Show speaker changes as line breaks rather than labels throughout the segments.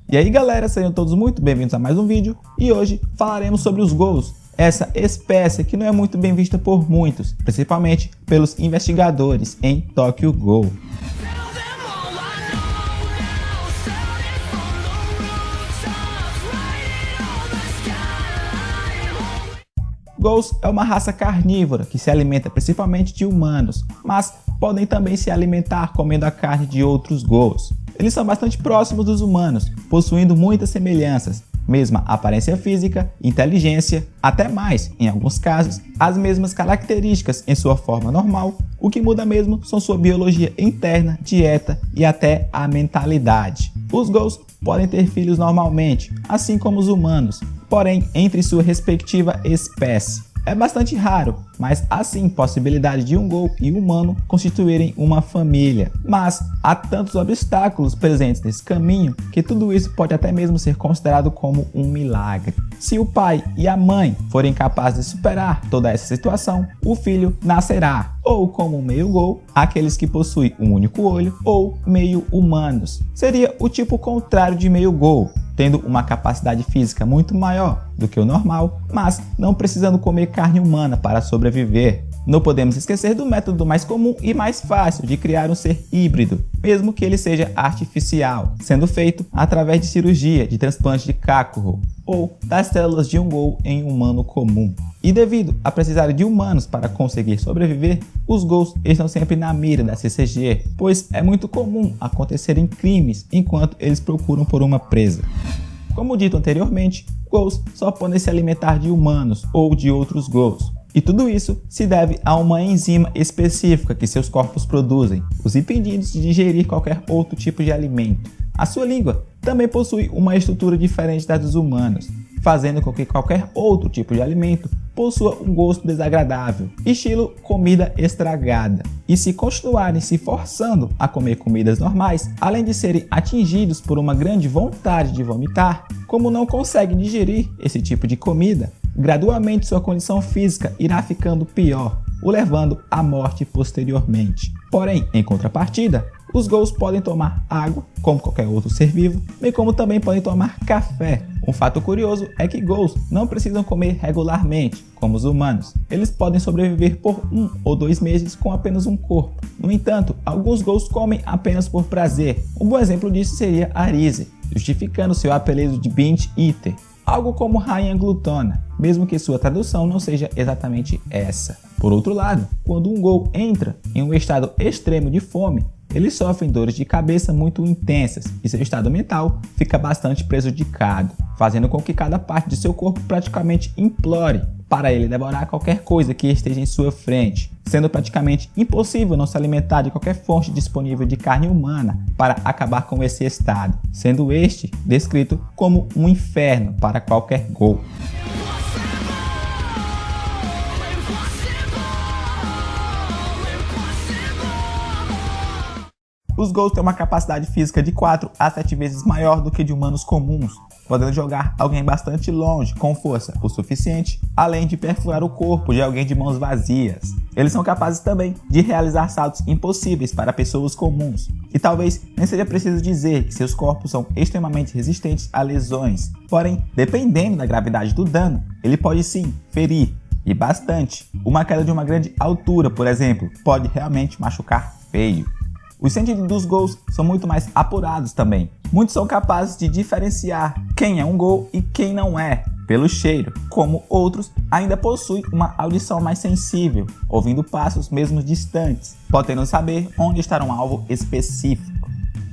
E aí galera, sejam todos muito bem-vindos a mais um vídeo e hoje falaremos sobre os ghouls, essa espécie que não é muito bem vista por muitos, principalmente pelos investigadores em Tokyo Ghoul. Ghouls é uma raça carnívora que se alimenta principalmente de humanos, mas podem também se alimentar comendo a carne de outros ghouls. Eles são bastante próximos dos humanos, possuindo muitas semelhanças, mesma aparência física, inteligência, até mais, em alguns casos, as mesmas características em sua forma normal. O que muda mesmo são sua biologia interna, dieta e até a mentalidade. Os ghouls podem ter filhos normalmente, assim como os humanos, porém entre sua respectiva espécie. É bastante raro, mas há sim possibilidade de um ghoul e um humano constituírem uma família. Mas há tantos obstáculos presentes nesse caminho que tudo isso pode até mesmo ser considerado como um milagre. Se o pai e a mãe forem capazes de superar toda essa situação, o filho nascerá ou como meio ghoul, aqueles que possuem um único olho, ou meio humanos. Seria o tipo contrário de meio ghoul, tendo uma capacidade física muito maior do que o normal, mas não precisando comer carne humana para sobreviver. Não podemos esquecer do método mais comum e mais fácil de criar um ser híbrido, mesmo que ele seja artificial, sendo feito através de cirurgia de transplante de Kakuho, ou das células de um ghoul em um humano comum. E devido a precisar de humanos para conseguir sobreviver, os ghouls estão sempre na mira da CCG, pois é muito comum acontecerem crimes enquanto eles procuram por uma presa. Como dito anteriormente, ghouls só podem se alimentar de humanos ou de outros ghouls. E tudo isso se deve a uma enzima específica que seus corpos produzem, os impedindo de digerir qualquer outro tipo de alimento. A sua língua também possui uma estrutura diferente da dos humanos, fazendo com que qualquer outro tipo de alimento possua um gosto desagradável, estilo comida estragada. E se continuarem se forçando a comer comidas normais, além de serem atingidos por uma grande vontade de vomitar, como não conseguem digerir esse tipo de comida, gradualmente sua condição física irá ficando pior, o levando à morte posteriormente. Porém, em contrapartida, os ghouls podem tomar água, como qualquer outro ser vivo, bem como também podem tomar café. Um fato curioso é que ghouls não precisam comer regularmente, como os humanos. Eles podem sobreviver por 1 ou 2 meses com apenas um corpo. No entanto, alguns ghouls comem apenas por prazer. Um bom exemplo disso seria Arise, justificando seu apelido de Binge Eater, algo como rainha glutona, mesmo que sua tradução não seja exatamente essa. Por outro lado, quando um ghoul entra em um estado extremo de fome, eles sofrem dores de cabeça muito intensas e seu estado mental fica bastante prejudicado, fazendo com que cada parte de seu corpo praticamente implore para ele devorar qualquer coisa que esteja em sua frente, sendo praticamente impossível não se alimentar de qualquer fonte disponível de carne humana para acabar com esse estado, sendo este descrito como um inferno para qualquer ghoul. Os ghouls têm uma capacidade física de 4 a 7 vezes maior do que de humanos comuns, podendo jogar alguém bastante longe com força o suficiente, além de perfurar o corpo de alguém de mãos vazias. Eles são capazes também de realizar saltos impossíveis para pessoas comuns, e talvez nem seja preciso dizer que seus corpos são extremamente resistentes a lesões, porém, dependendo da gravidade do dano, ele pode sim ferir, e bastante. Uma queda de uma grande altura, por exemplo, pode realmente machucar feio. Os sentidos dos ghouls são muito mais apurados também. Muitos são capazes de diferenciar quem é um ghoul e quem não é, pelo cheiro, como outros ainda possuem uma audição mais sensível, ouvindo passos mesmo distantes, podendo saber onde estará um alvo específico.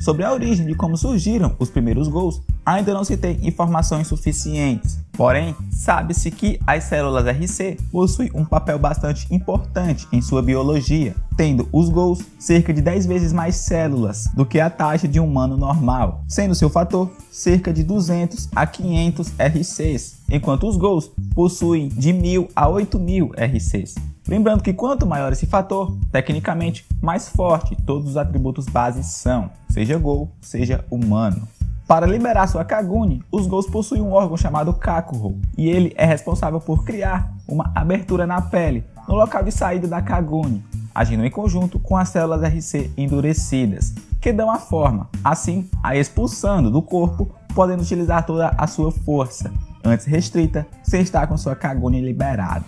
Sobre a origem de como surgiram os primeiros ghouls, ainda não se tem informações suficientes. Porém, sabe-se que as células RC possuem um papel bastante importante em sua biologia, tendo os ghouls cerca de 10 vezes mais células do que a taxa de um humano normal, sendo seu fator cerca de 200 a 500 RCs, enquanto os ghouls possuem de 1000 a 8000 RCs. Lembrando que quanto maior esse fator, tecnicamente mais forte todos os atributos bases são, seja ghoul, seja humano. Para liberar sua Kaguni, os ghouls possuem um órgão chamado Kakuho, e ele é responsável por criar uma abertura na pele, no local de saída da Kaguni, agindo em conjunto com as células RC endurecidas, que dão a forma, assim a expulsando do corpo podendo utilizar toda a sua força, antes restrita, sem estar com sua Kagune liberada.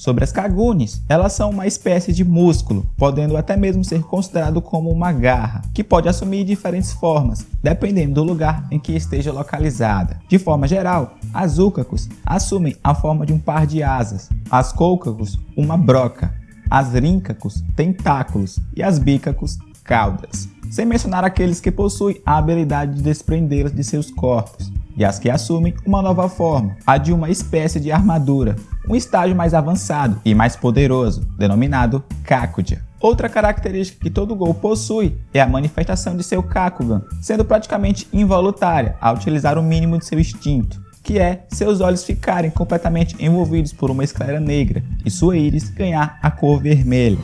Sobre as Kagunes, elas são uma espécie de músculo, podendo até mesmo ser considerado como uma garra, que pode assumir diferentes formas, dependendo do lugar em que esteja localizada. De forma geral, as Ukakos assumem a forma de um par de asas, as Koukakos uma broca, as Rinkakos tentáculos e as Bikakos caudas, sem mencionar aqueles que possuem a habilidade de desprendê-las de seus corpos, e as que assumem uma nova forma, a de uma espécie de armadura, um estágio mais avançado e mais poderoso, denominado Kakuja. Outra característica que todo Gou possui é a manifestação de seu Kakugan, sendo praticamente involuntária ao utilizar o mínimo de seu instinto, que é seus olhos ficarem completamente envolvidos por uma esclera negra e sua íris ganhar a cor vermelha.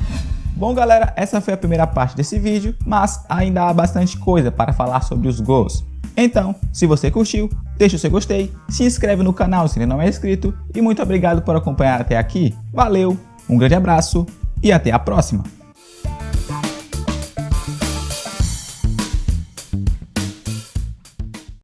Bom galera, essa foi a primeira parte desse vídeo, mas ainda há bastante coisa para falar sobre os Gous. Então, se você curtiu, deixa o seu gostei, se inscreve no canal se ainda não é inscrito e muito obrigado por acompanhar até aqui. Valeu, um grande abraço e até a próxima!